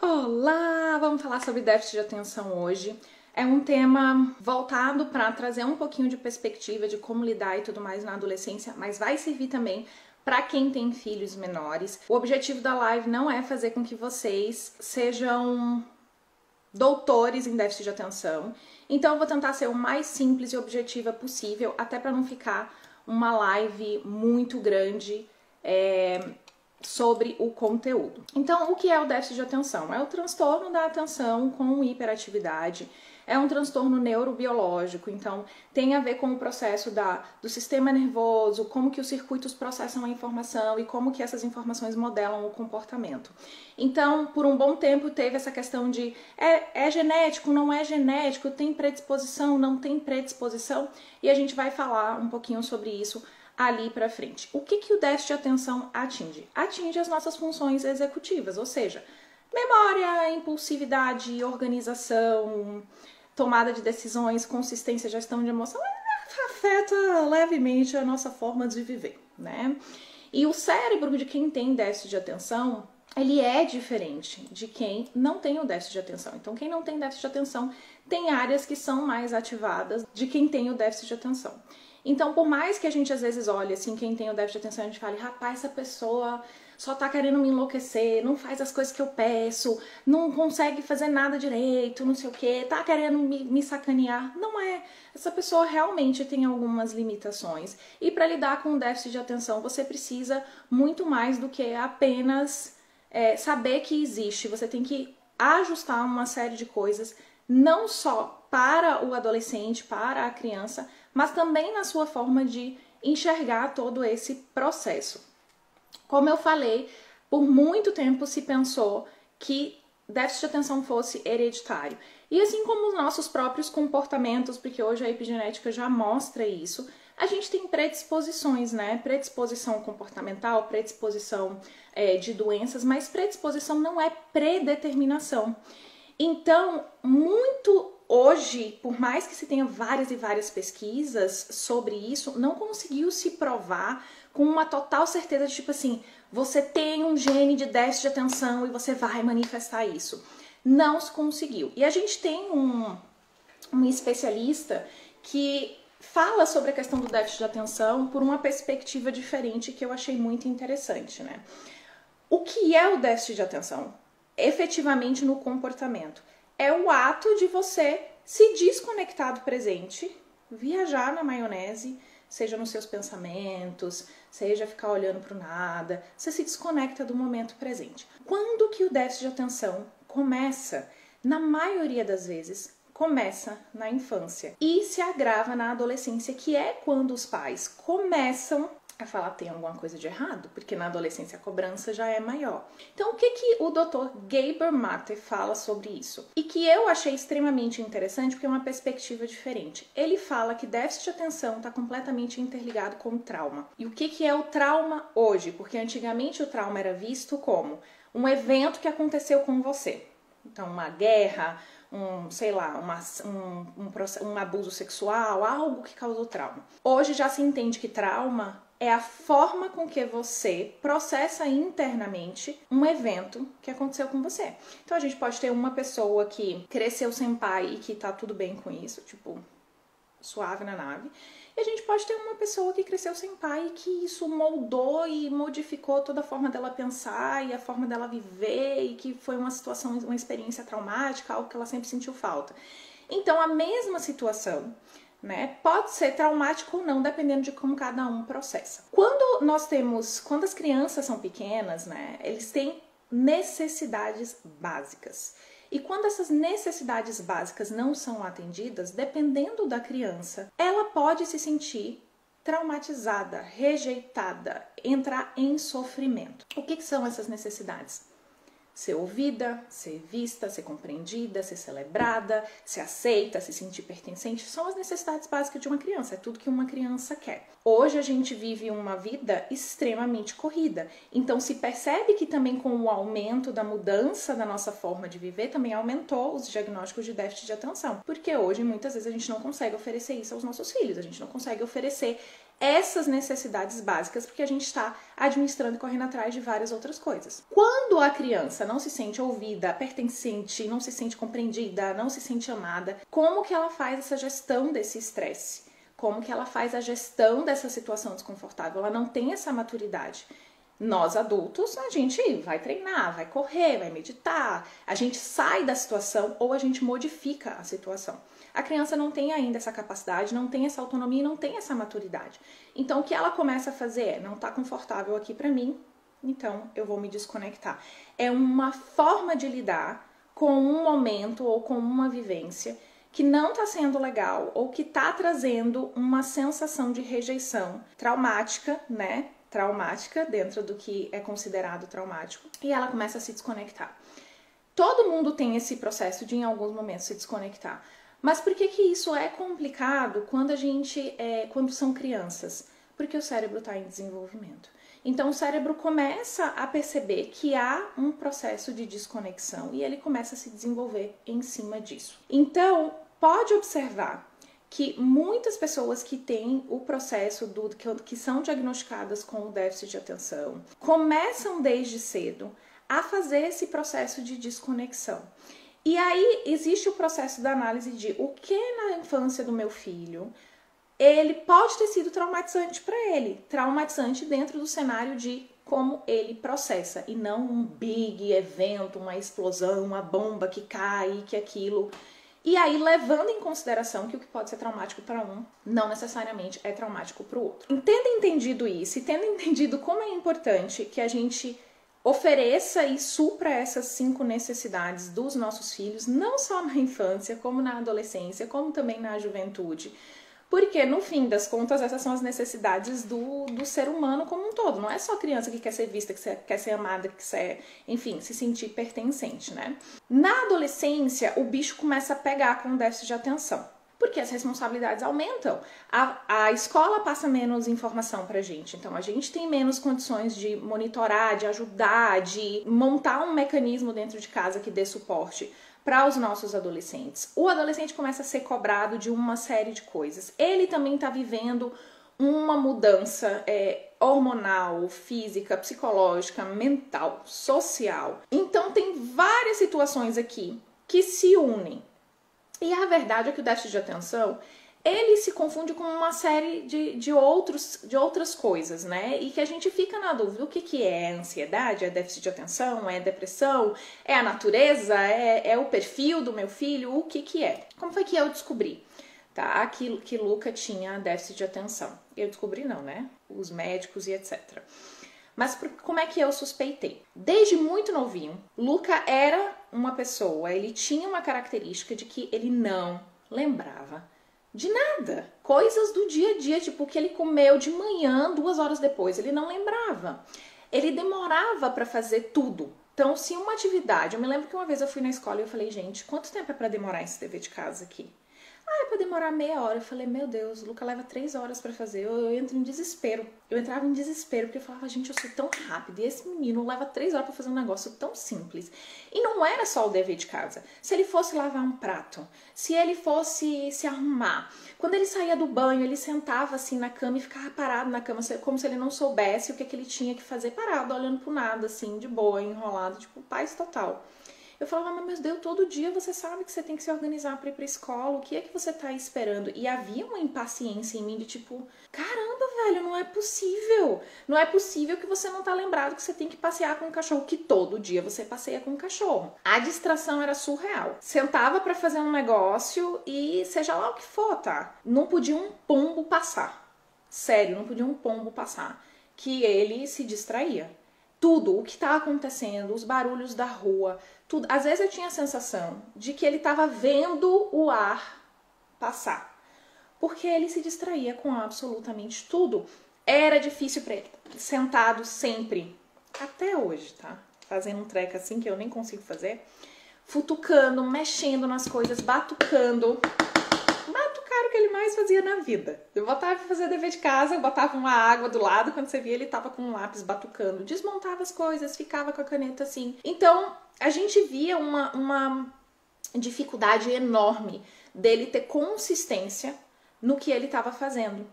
Olá! Vamos falar sobre déficit de atenção hoje. É um tema voltado para trazer um pouquinho de perspectiva de como lidar e tudo mais na adolescência, mas vai servir também para quem tem filhos menores. O objetivo da live não é fazer com que vocês sejam doutores em déficit de atenção. Então eu vou tentar ser o mais simples e objetiva possível, até para não ficar uma live muito grande sobre o conteúdo. Então, o que é o déficit de atenção? É o transtorno da atenção com hiperatividade. É um transtorno neurobiológico, então tem a ver com o processo do sistema nervoso, como que os circuitos processam a informação e como que essas informações modelam o comportamento. Então, por um bom tempo teve essa questão de é genético, não é genético, tem predisposição, não tem predisposição, e a gente vai falar um pouquinho sobre isso ali pra frente. O que o déficit de atenção atinge? Atinge as nossas funções executivas, ou seja, memória, impulsividade, organização, tomada de decisões, consistência, gestão de emoção, afeta levemente a nossa forma de viver, né? E o cérebro de quem tem déficit de atenção, ele é diferente de quem não tem o déficit de atenção. Então, quem não tem déficit de atenção tem áreas que são mais ativadas de quem tem o déficit de atenção. Então, por mais que a gente às vezes olhe assim, quem tem o déficit de atenção, a gente fale, rapaz, essa pessoa só tá querendo me enlouquecer, não faz as coisas que eu peço, não consegue fazer nada direito, não sei o que, tá querendo me sacanear. Não é. Essa pessoa realmente tem algumas limitações. E para lidar com o déficit de atenção, você precisa muito mais do que apenas saber que existe. Você tem que ajustar uma série de coisas, não só para o adolescente, para a criança, mas também na sua forma de enxergar todo esse processo. Como eu falei, por muito tempo se pensou que déficit de atenção fosse hereditário. E assim como os nossos próprios comportamentos, porque hoje a epigenética já mostra isso, a gente tem predisposições, né? Predisposição comportamental, predisposição de doenças, mas predisposição não é predeterminação. Então, hoje, por mais que se tenha várias e várias pesquisas sobre isso, não conseguiu se provar com uma total certeza de tipo assim, você tem um gene de déficit de atenção e você vai manifestar isso. Não se conseguiu. E a gente tem um especialista que fala sobre a questão do déficit de atenção por uma perspectiva diferente que eu achei muito interessante, né? O que é o déficit de atenção? Efetivamente no comportamento. É o ato de você se desconectar do presente, viajar na maionese, seja nos seus pensamentos, seja ficar olhando para o nada, você se desconecta do momento presente. Quando que o déficit de atenção começa? Na maioria das vezes, começa na infância e se agrava na adolescência, que é quando os pais começam a falar tem alguma coisa de errado, porque na adolescência a cobrança já é maior. Então, o que o Dr. Gabor Mate fala sobre isso? E que eu achei extremamente interessante, porque é uma perspectiva diferente. Ele fala que déficit de atenção está completamente interligado com o trauma. E o que é o trauma hoje? Porque antigamente o trauma era visto como um evento que aconteceu com você. Então, uma guerra, um abuso sexual, algo que causou trauma. Hoje já se entende que trauma é a forma com que você processa internamente um evento que aconteceu com você. Então a gente pode ter uma pessoa que cresceu sem pai e que tá tudo bem com isso, tipo, suave na nave. E a gente pode ter uma pessoa que cresceu sem pai e que isso moldou e modificou toda a forma dela pensar e a forma dela viver e que foi uma situação, uma experiência traumática, algo que ela sempre sentiu falta. Então a mesma situação, né, pode ser traumático ou não, dependendo de como cada um processa. Quando as crianças são pequenas, né, eles têm necessidades básicas. E quando essas necessidades básicas não são atendidas, dependendo da criança, ela pode se sentir traumatizada, rejeitada, entrar em sofrimento. O que são essas necessidades? Ser ouvida, ser vista, ser compreendida, ser celebrada, ser aceita, se sentir pertencente, são as necessidades básicas de uma criança, é tudo que uma criança quer. Hoje a gente vive uma vida extremamente corrida, então se percebe que também com o aumento da mudança da nossa forma de viver, também aumentou os diagnósticos de déficit de atenção, porque hoje muitas vezes a gente não consegue oferecer isso aos nossos filhos, a gente não consegue oferecer essas necessidades básicas, porque a gente está administrando e correndo atrás de várias outras coisas. Quando a criança não se sente ouvida, pertencente, não se sente compreendida, não se sente amada, como que ela faz essa gestão desse estresse? Como que ela faz a gestão dessa situação desconfortável? Ela não tem essa maturidade. Nós adultos, a gente vai treinar, vai correr, vai meditar, a gente sai da situação ou a gente modifica a situação. A criança não tem ainda essa capacidade, não tem essa autonomia, não tem essa maturidade. Então, o que ela começa a fazer é, não tá confortável aqui pra mim, então eu vou me desconectar. É uma forma de lidar com um momento ou com uma vivência que não tá sendo legal ou que tá trazendo uma sensação de rejeição traumática, né? Traumática, dentro do que é considerado traumático, e ela começa a se desconectar. Todo mundo tem esse processo de, em alguns momentos, se desconectar. Mas por que isso é complicado quando são crianças? Porque o cérebro está em desenvolvimento. Então, o cérebro começa a perceber que há um processo de desconexão e ele começa a se desenvolver em cima disso. Então, pode observar que muitas pessoas que têm o processo que são diagnosticadas com o déficit de atenção começam desde cedo a fazer esse processo de desconexão. E aí existe o processo da análise de o que na infância do meu filho ele pode ter sido traumatizante para ele, traumatizante dentro do cenário de como ele processa e não um big evento, uma explosão, uma bomba que cai, que aquilo. E aí, levando em consideração que o que pode ser traumático para um, não necessariamente é traumático para o outro. Tendo entendido isso e tendo entendido como é importante que a gente ofereça e supra essas 5 necessidades dos nossos filhos, não só na infância, como na adolescência, como também na juventude. Porque, no fim das contas, essas são as necessidades do ser humano como um todo. Não é só a criança que quer ser vista, que quer ser amada, que quer, enfim, se sentir pertencente, né? Na adolescência, o bicho começa a pegar com o déficit de atenção. Porque as responsabilidades aumentam. A escola passa menos informação pra gente. Então, a gente tem menos condições de monitorar, de ajudar, de montar um mecanismo dentro de casa que dê suporte para os nossos adolescentes. O adolescente começa a ser cobrado de uma série de coisas. Ele também está vivendo uma mudança hormonal, física, psicológica, mental, social. Então tem várias situações aqui que se unem. E a verdade é que o déficit de atenção, ele se confunde com uma série de outras coisas, né? E que a gente fica na dúvida, o que é ansiedade? É déficit de atenção? É depressão? É a natureza? É o perfil do meu filho? O que é? Como foi que eu descobri? Tá? Que Luca tinha déficit de atenção. Eu descobri não, né? Os médicos e etc. Mas como é que eu suspeitei? Desde muito novinho, Luca era uma pessoa, ele tinha uma característica de que ele não lembrava de nada. Coisas do dia a dia, tipo o que ele comeu de manhã, 2 horas depois, ele não lembrava. Ele demorava para fazer tudo. Então, se uma atividade... Eu me lembro que uma vez eu fui na escola e eu falei, gente, quanto tempo é para demorar esse dever de casa aqui? É pra demorar meia hora. Eu falei, meu Deus, o Luca leva 3 horas pra fazer. Eu entro em desespero. Eu entrava em desespero, porque eu falava, gente, eu sou tão rápida. E esse menino leva 3 horas pra fazer um negócio tão simples. E não era só o dever de casa. Se ele fosse lavar um prato, se ele fosse se arrumar, quando ele saía do banho, ele sentava assim na cama e ficava parado na cama, como se ele não soubesse o que ele tinha que fazer, parado, olhando pro nada, assim, de boa, enrolado, tipo, paz total. Eu falava, mas Deus, todo dia você sabe que você tem que se organizar para ir pra escola, o que é que você tá esperando? E havia uma impaciência em mim de tipo, caramba, velho, não é possível. Não é possível que você não tá lembrado que você tem que passear com um cachorro, que todo dia você passeia com um cachorro. A distração era surreal. Sentava para fazer um negócio e seja lá o que for, tá? Não podia um pombo passar. Sério, não podia um pombo passar. Que ele se distraía. Tudo, o que estava acontecendo, os barulhos da rua, tudo. Às vezes eu tinha a sensação de que ele estava vendo o ar passar, porque ele se distraía com absolutamente tudo. Era difícil para ele, sentado sempre, até hoje, tá? Fazendo um treco assim que eu nem consigo fazer, futucando, mexendo nas coisas, batucando. Era o que ele mais fazia na vida. Eu botava pra fazer dever de casa, eu botava uma água do lado, quando você via ele tava com um lápis batucando, desmontava as coisas, ficava com a caneta assim. Então, a gente via uma dificuldade enorme dele ter consistência no que ele estava fazendo.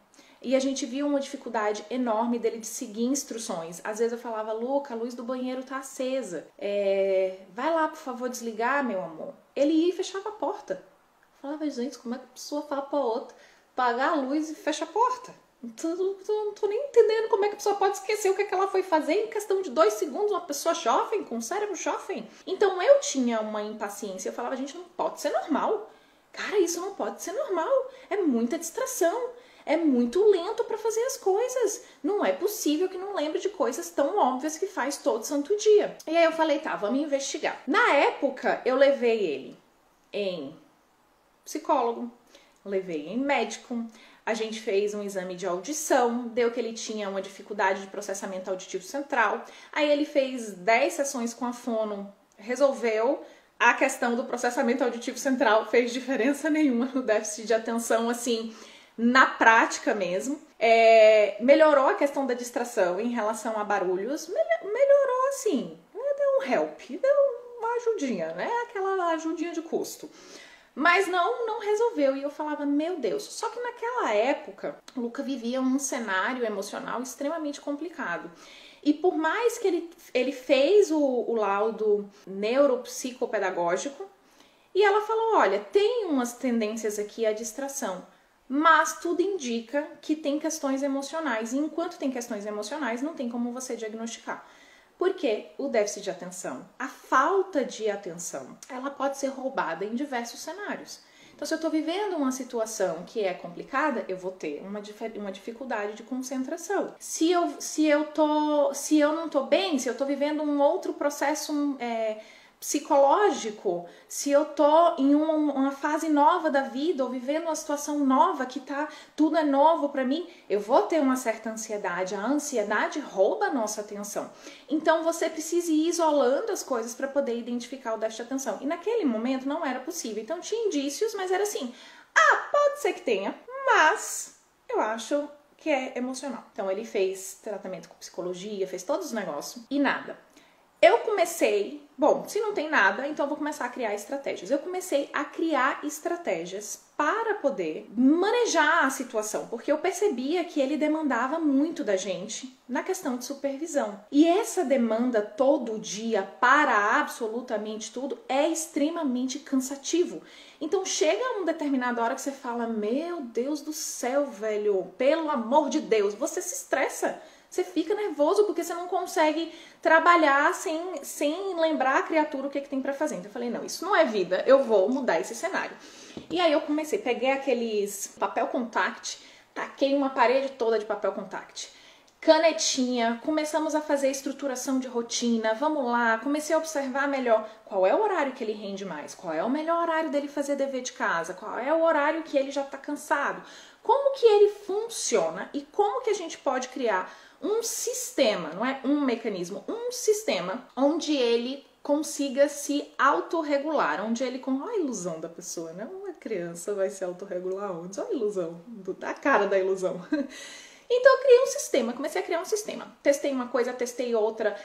E a gente viu uma dificuldade enorme dele de seguir instruções. Às vezes eu falava, Luca, a luz do banheiro tá acesa. Vai lá, por favor, desligar, meu amor. Ele ia e fechava a porta. Eu falava, gente, como é que a pessoa fala pra outra apagar a luz e fecha a porta? Não tô nem entendendo como é que a pessoa pode esquecer o que ela foi fazer em questão de 2 segundos, uma pessoa jovem, com um cérebro jovem. Então eu tinha uma impaciência, eu falava, gente, não pode ser normal. Cara, isso não pode ser normal. É muita distração. É muito lento para fazer as coisas. Não é possível que não lembre de coisas tão óbvias que faz todo santo dia. E aí eu falei, tá, vamos investigar. Na época, eu levei ele em psicólogo, levei em médico, a gente fez um exame de audição, deu que ele tinha uma dificuldade de processamento auditivo central, aí ele fez 10 sessões com a fono, resolveu a questão do processamento auditivo central, fez diferença nenhuma no déficit de atenção, assim, na prática mesmo. Melhorou a questão da distração em relação a barulhos, melhorou assim, deu um help, deu uma ajudinha, né? Aquela ajudinha de custo. Mas não resolveu, e eu falava, meu Deus. Só que naquela época, o Luca vivia um cenário emocional extremamente complicado. E por mais que ele fez o laudo neuropsicopedagógico, e ela falou, olha, tem umas tendências aqui à distração, mas tudo indica que tem questões emocionais. E enquanto tem questões emocionais, não tem como você diagnosticar. Porque o déficit de atenção, a falta de atenção, ela pode ser roubada em diversos cenários. Então, se eu estou vivendo uma situação que é complicada, eu vou ter uma dificuldade de concentração. Se eu não estou bem, se eu estou vivendo um outro processo psicológico, se eu tô em uma fase nova da vida ou vivendo uma situação nova que tudo é novo para mim, eu vou ter uma certa ansiedade. A ansiedade rouba a nossa atenção. Então você precisa ir isolando as coisas para poder identificar o déficit de atenção. E naquele momento não era possível. Então tinha indícios, mas era assim, pode ser que tenha, mas eu acho que é emocional. Então ele fez tratamento com psicologia, fez todos os negócios e nada. Eu comecei, se não tem nada, então eu vou começar a criar estratégias. Eu comecei a criar estratégias para poder manejar a situação, porque eu percebia que ele demandava muito da gente na questão de supervisão. E essa demanda todo dia para absolutamente tudo é extremamente cansativo. Então chega uma determinada hora que você fala, meu Deus do céu, velho, pelo amor de Deus, você se estressa. Você fica nervoso porque você não consegue trabalhar sem lembrar a criatura o que tem pra fazer. Então eu falei, não, isso não é vida, eu vou mudar esse cenário. E aí eu peguei aqueles papel contact, taquei uma parede toda de papel contact. Canetinha, começamos a fazer estruturação de rotina, vamos lá, comecei a observar melhor qual é o horário que ele rende mais, qual é o melhor horário dele fazer dever de casa, qual é o horário que ele já tá cansado, como que ele funciona e como que a gente pode criar um sistema, não é um mecanismo, um sistema onde ele consiga se autorregular, onde ele olha a ilusão da pessoa, né? Uma criança vai se autorregular onde? Olha a ilusão, a cara da ilusão. Então eu criei um sistema, comecei a criar um sistema. Testei uma coisa, testei outra,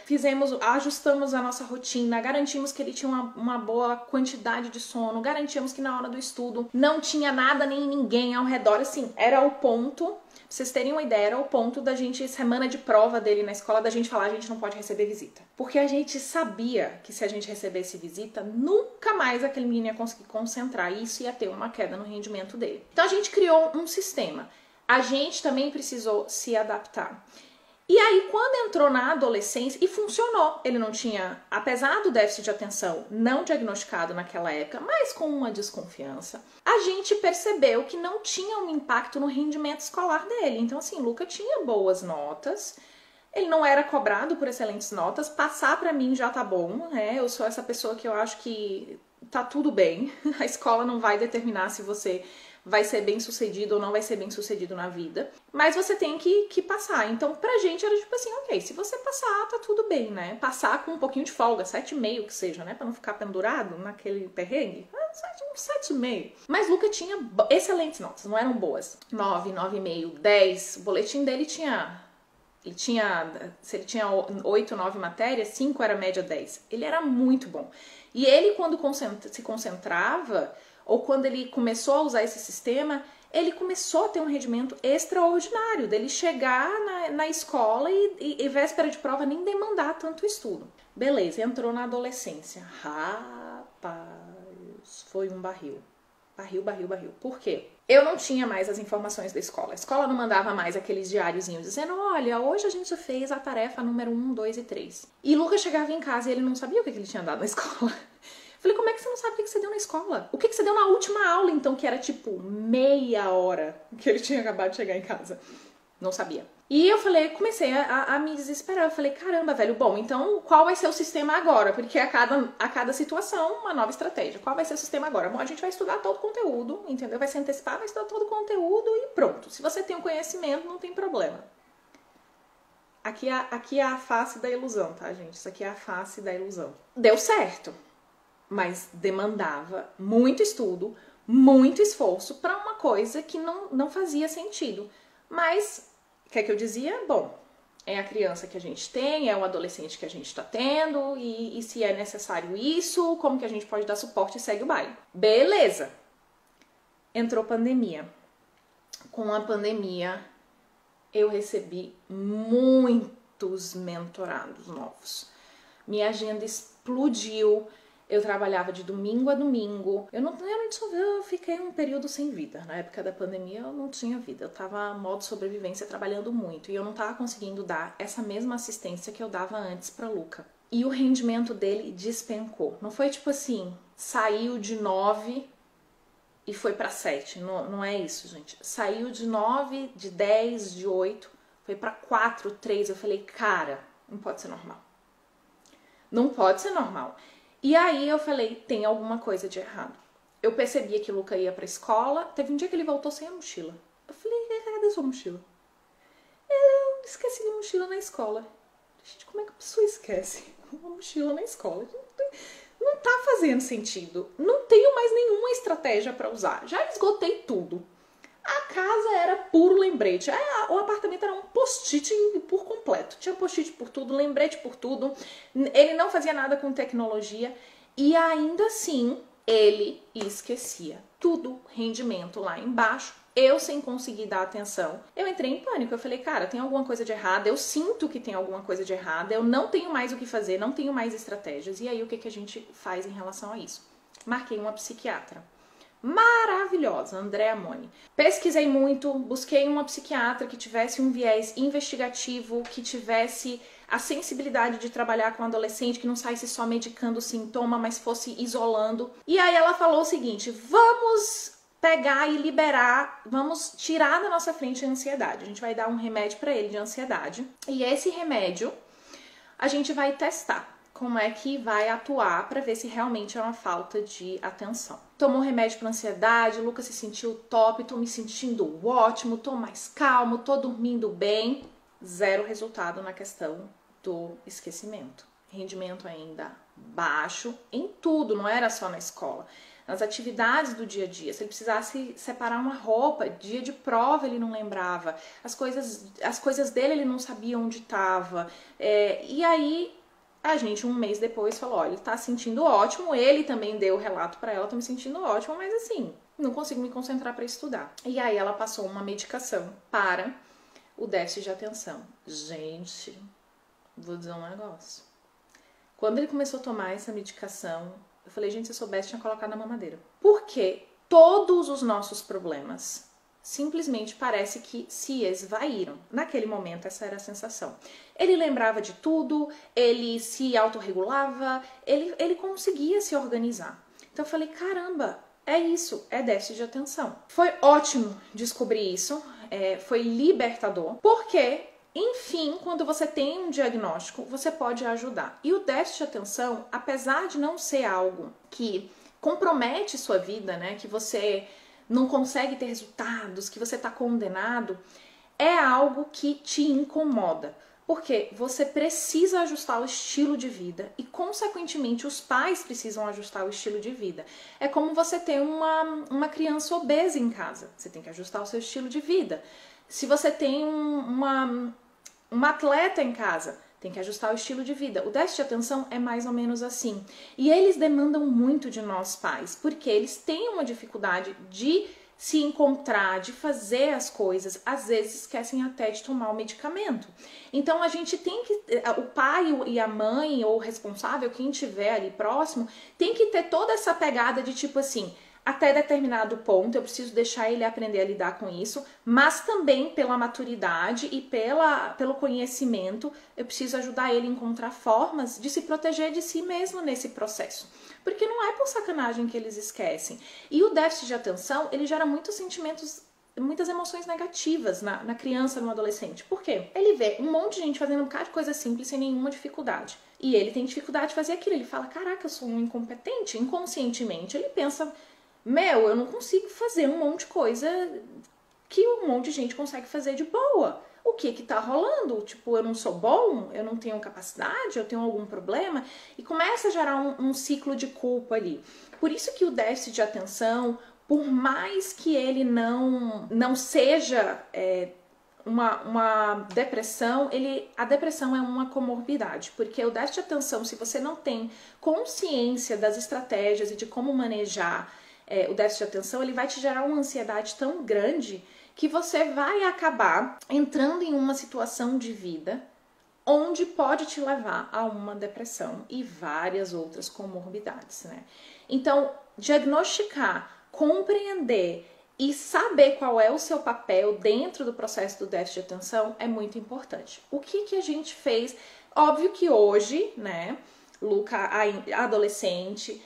ajustamos a nossa rotina, garantimos que ele tinha uma boa quantidade de sono, garantimos que na hora do estudo não tinha nada nem ninguém ao redor, assim, era o ponto, pra vocês terem uma ideia, era o ponto da gente, semana de prova dele na escola, da gente falar, a gente não pode receber visita. Porque a gente sabia que se a gente recebesse visita, nunca mais aquele menino ia conseguir concentrar e isso ia ter uma queda no rendimento dele. Então a gente criou um sistema. A gente também precisou se adaptar. E aí, quando entrou na adolescência, e funcionou, ele não tinha, apesar do déficit de atenção não diagnosticado naquela época, mas com uma desconfiança, a gente percebeu que não tinha um impacto no rendimento escolar dele. Então, assim, Luca tinha boas notas, ele não era cobrado por excelentes notas, passar pra mim já tá bom, né? Eu sou essa pessoa que eu acho que tá tudo bem, a escola não vai determinar se você vai ser bem sucedido ou não vai ser bem sucedido na vida, mas você tem que passar. Então pra gente era tipo assim, ok, se você passar, tá tudo bem, né? Passar com um pouquinho de folga, 7,5 que seja, né? Pra não ficar pendurado naquele perrengue, 7,5. Mas Luca tinha excelentes notas, não eram boas. 9, 9,5, 10, o boletim dele tinha... Se ele tinha 8, 9 matérias, 5 era média 10. Ele era muito bom. E ele, quando se concentrava, ou quando ele começou a usar esse sistema, ele começou a ter um rendimento extraordinário, dele chegar na escola e véspera de prova nem demandar tanto estudo. Beleza, entrou na adolescência. Rapaz, foi um barril. Barril. Por quê? Eu não tinha mais as informações da escola. A escola não mandava mais aqueles diáriozinhos dizendo, olha, hoje a gente fez a tarefa número 1, 2 e 3. E Lucas chegava em casa e ele não sabia o que ele tinha dado na escola. Falei, como é que você não sabe o que você deu na escola? O que você deu na última aula, então, que era tipo meia hora que ele tinha acabado de chegar em casa? Não sabia. E eu falei, comecei a me desesperar. Eu falei, caramba, velho, bom, então qual vai ser o sistema agora? Porque a cada situação, uma nova estratégia. Qual vai ser o sistema agora? Bom, a gente vai estudar todo o conteúdo, entendeu? Vai se antecipar, vai estudar todo o conteúdo e pronto. Se você tem o conhecimento, não tem problema. Aqui é a face da ilusão, tá, gente? Isso aqui é a face da ilusão. Deu certo, mas demandava muito estudo, muito esforço para uma coisa que não fazia sentido. Mas, o que é que eu dizia? Bom, é a criança que a gente tem, é o adolescente que a gente está tendo, e se é necessário isso, como que a gente pode dar suporte e segue o baile. Beleza! Entrou pandemia. Com a pandemia, eu recebi muitos mentorados novos. Minha agenda explodiu. Eu trabalhava de domingo a domingo. Eu fiquei um período sem vida. Na época da pandemia eu não tinha vida. Eu tava modo sobrevivência trabalhando muito. E eu não tava conseguindo dar essa mesma assistência que eu dava antes pra Luca. E o rendimento dele despencou. Não foi tipo assim, saiu de 9 e foi pra 7. Não é isso, gente. Saiu de 9, de 10, de 8, foi pra 4, 3. Eu falei, cara, não pode ser normal. Não pode ser normal. E aí eu falei, tem alguma coisa de errado. Eu percebia que o Luca ia pra escola, teve um dia que ele voltou sem a mochila. Eu falei, cadê sua mochila? Eu esqueci minha mochila na escola. Gente, como é que a pessoa esquece uma mochila na escola? Não tá fazendo sentido. Não tenho mais nenhuma estratégia pra usar. Já esgotei tudo. A casa era puro lembrete. O apartamento era um post-it por completo. Tinha post-it por tudo, lembrete por tudo. Ele não fazia nada com tecnologia. E ainda assim, ele esquecia. Tudo, rendimento lá embaixo. Eu sem conseguir dar atenção. Eu entrei em pânico. Eu falei, cara, tem alguma coisa de errado. Eu sinto que tem alguma coisa de errado. Eu não tenho mais o que fazer, não tenho mais estratégias. E aí, o que a gente faz em relação a isso? Marquei uma psiquiatra. Maravilhosa, Andréa Moni. Pesquisei muito, busquei uma psiquiatra que tivesse um viés investigativo, que tivesse a sensibilidade de trabalhar com adolescente, que não saísse só medicando o sintoma, mas fosse isolando. E aí ela falou o seguinte, vamos pegar e liberar, vamos tirar da nossa frente a ansiedade. A gente vai dar um remédio para ele de ansiedade. E esse remédio a gente vai testar como é que vai atuar para ver se realmente é uma falta de atenção. Tomou remédio para ansiedade, o Lucas se sentiu top, tô me sentindo ótimo, tô mais calmo, tô dormindo bem. Zero resultado na questão do esquecimento. Rendimento ainda baixo em tudo, não era só na escola. Nas atividades do dia a dia, se ele precisasse separar uma roupa, dia de prova ele não lembrava, as coisas dele ele não sabia onde estava. E aí a gente, um mês depois, falou, olha, ele tá sentindo ótimo, ele também deu o relato pra ela, tô me sentindo ótimo, mas assim, não consigo me concentrar pra estudar. E aí ela passou uma medicação para o déficit de atenção. Gente, vou dizer um negócio. Quando ele começou a tomar essa medicação, eu falei, gente, se eu soubesse, tinha colocado na mamadeira. Porque todos os nossos problemas simplesmente parece que se esvaíram. Naquele momento, essa era a sensação. Ele lembrava de tudo, ele se autorregulava, ele conseguia se organizar. Então eu falei, caramba, é isso, é déficit de atenção. Foi ótimo descobrir isso, foi libertador, porque, enfim, quando você tem um diagnóstico, você pode ajudar. E o déficit de atenção, apesar de não ser algo que compromete sua vida, né, que você não consegue ter resultados, que você está condenado, é algo que te incomoda. Porque você precisa ajustar o estilo de vida e, consequentemente, os pais precisam ajustar o estilo de vida. É como você ter uma criança obesa em casa. Você tem que ajustar o seu estilo de vida. Se você tem uma atleta em casa, tem que ajustar o estilo de vida. O déficit de atenção é mais ou menos assim. E eles demandam muito de nós pais, porque eles têm uma dificuldade de se encontrar, de fazer as coisas, às vezes esquecem até de tomar o medicamento. Então a gente tem que, o pai e a mãe ou o responsável, quem tiver ali próximo, tem que ter toda essa pegada de tipo assim, até determinado ponto eu preciso deixar ele aprender a lidar com isso, mas também pela maturidade e pelo conhecimento, eu preciso ajudar ele a encontrar formas de se proteger de si mesmo nesse processo. Porque não é por sacanagem que eles esquecem. E o déficit de atenção, ele gera muitos sentimentos, muitas emoções negativas na criança, no adolescente. Por quê? Ele vê um monte de gente fazendo um bocado de coisa simples sem nenhuma dificuldade. E ele tem dificuldade de fazer aquilo. Ele fala, caraca, eu sou um incompetente. Inconscientemente, ele pensa, eu não consigo fazer um monte de coisa que um monte de gente consegue fazer de boa. O que tá rolando? Tipo, eu não sou bom? Eu não tenho capacidade? Eu tenho algum problema? E começa a gerar um ciclo de culpa ali. Por isso que o déficit de atenção, por mais que ele não seja uma depressão, a depressão é uma comorbidade, porque o déficit de atenção, se você não tem consciência das estratégias e de como manejar o déficit de atenção, ele vai te gerar uma ansiedade tão grande que você vai acabar entrando em uma situação de vida onde pode te levar a uma depressão e várias outras comorbidades, né? Então, diagnosticar, compreender e saber qual é o seu papel dentro do processo do déficit de atenção é muito importante. O que a gente fez? Óbvio que hoje, né, Luca, adolescente,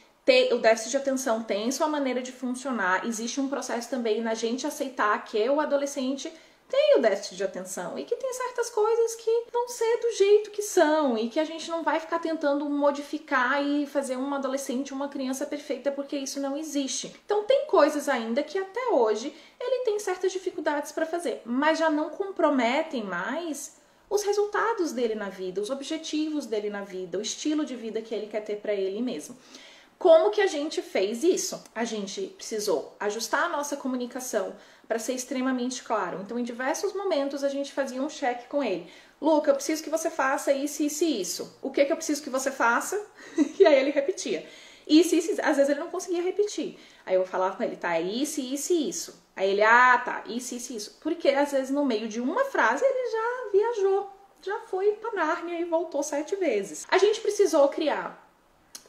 o déficit de atenção tem sua maneira de funcionar, existe um processo também na gente aceitar que o adolescente tem o déficit de atenção e que tem certas coisas que vão ser do jeito que são e que a gente não vai ficar tentando modificar e fazer um adolescente, uma criança perfeita, porque isso não existe. Então tem coisas ainda que até hoje ele tem certas dificuldades para fazer, mas já não comprometem mais os resultados dele na vida, os objetivos dele na vida, o estilo de vida que ele quer ter para ele mesmo. Como que a gente fez isso? A gente precisou ajustar a nossa comunicação para ser extremamente claro. Então, em diversos momentos, a gente fazia um check com ele. Luca, eu preciso que você faça isso, isso e isso. O que eu preciso que você faça? E aí ele repetia. Isso, isso, isso. Às vezes ele não conseguia repetir. Aí eu falava com ele, tá, isso, isso e isso. Aí ele, tá, isso, isso e isso. Porque às vezes no meio de uma frase ele já viajou, já foi para Nárnia e voltou 7 vezes. A gente precisou criar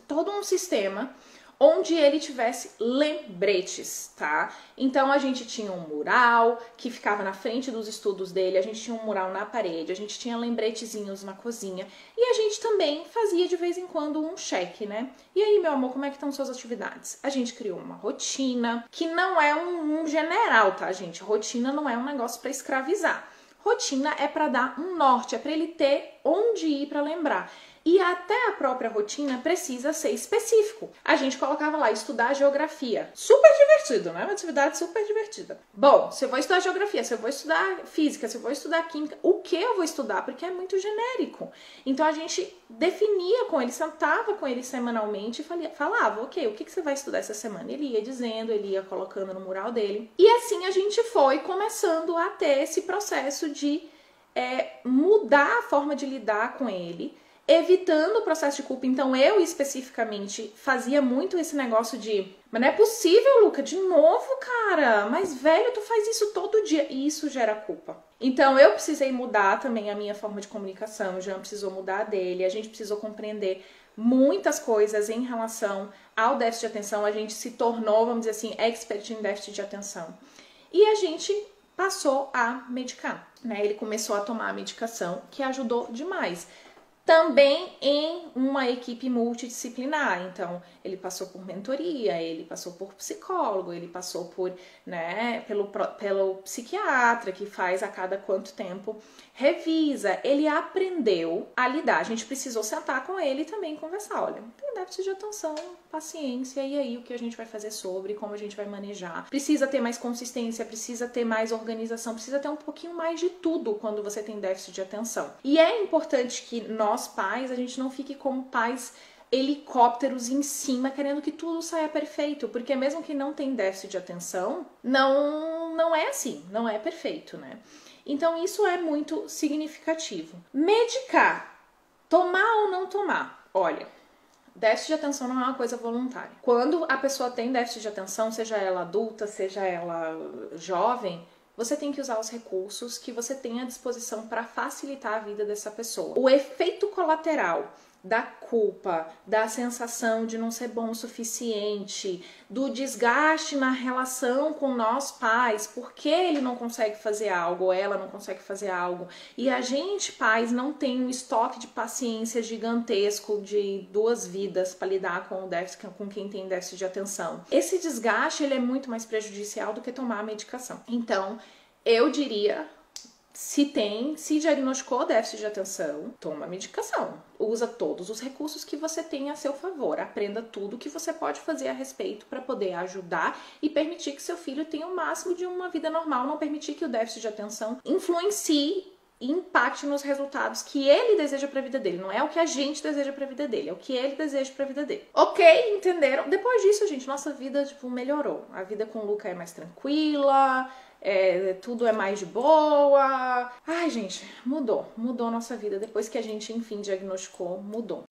todo um sistema onde ele tivesse lembretes, tá? Então a gente tinha um mural que ficava na frente dos estudos dele, a gente tinha um mural na parede, a gente tinha lembretezinhos na cozinha e a gente também fazia de vez em quando um check, né? E aí, meu amor, como é que estão suas atividades? A gente criou uma rotina, que não é um general, tá, gente? Rotina não é um negócio para escravizar. Rotina é para dar um norte, é para ele ter onde ir para lembrar. E até a própria rotina precisa ser específico. A gente colocava lá, estudar geografia. Super divertido, né? Uma atividade super divertida. Bom, se eu vou estudar geografia, se eu vou estudar física, se eu vou estudar química, o que eu vou estudar? Porque é muito genérico. Então a gente definia com ele, sentava com ele semanalmente e falava, ok, o que você vai estudar essa semana? Ele ia dizendo, ele ia colocando no mural dele. E assim a gente foi começando a ter esse processo de mudar a forma de lidar com ele, evitando o processo de culpa. Então eu especificamente fazia muito esse negócio de, mas não é possível, Luca, de novo, cara, mas velho, tu faz isso todo dia, e isso gera culpa. Então eu precisei mudar também a minha forma de comunicação, o Jean precisou mudar a dele, a gente precisou compreender muitas coisas em relação ao déficit de atenção, a gente se tornou, vamos dizer assim, expert em déficit de atenção. E a gente passou a medicar, né? Ele começou a tomar a medicação, que ajudou demais. Também em uma equipe multidisciplinar, então ele passou por mentoria, ele passou por psicólogo, ele passou por, né, pelo psiquiatra que faz a cada quanto tempo, revisa, ele aprendeu a lidar, a gente precisou sentar com ele e também conversar, olha, tem déficit de atenção, paciência, e aí o que a gente vai fazer sobre, como a gente vai manejar, precisa ter mais consistência, precisa ter mais organização, precisa ter um pouquinho mais de tudo quando você tem déficit de atenção. E é importante que nós pais, a gente não fique como pais helicópteros em cima, querendo que tudo saia perfeito, porque mesmo que não tem déficit de atenção, não é assim, não é perfeito, né? Então isso é muito significativo. Medicar, tomar ou não tomar? Olha, Déficit de atenção não é uma coisa voluntária. Quando a pessoa tem déficit de atenção, seja ela adulta, seja ela jovem, você tem que usar os recursos que você tem à disposição para facilitar a vida dessa pessoa. O efeito colateral da culpa, da sensação de não ser bom o suficiente, do desgaste na relação com nós pais, porque ele não consegue fazer algo, ou ela não consegue fazer algo, e a gente, pais, não tem um estoque de paciência gigantesco de 2 vidas para lidar com o déficit, com quem tem déficit de atenção. Esse desgaste, ele é muito mais prejudicial do que tomar a medicação. Então, eu diria, se diagnosticou déficit de atenção, toma medicação. Usa todos os recursos que você tem a seu favor. Aprenda tudo que você pode fazer a respeito para poder ajudar e permitir que seu filho tenha o máximo de uma vida normal. Não permitir que o déficit de atenção influencie e impacte nos resultados que ele deseja para a vida dele. Não é o que a gente deseja para a vida dele, é o que ele deseja para a vida dele. Ok, entenderam? Depois disso, gente, nossa vida melhorou. A vida com o Luca é mais tranquila, tudo é mais de boa. Ai, gente, mudou a nossa vida. Depois que a gente, enfim, diagnosticou, mudou.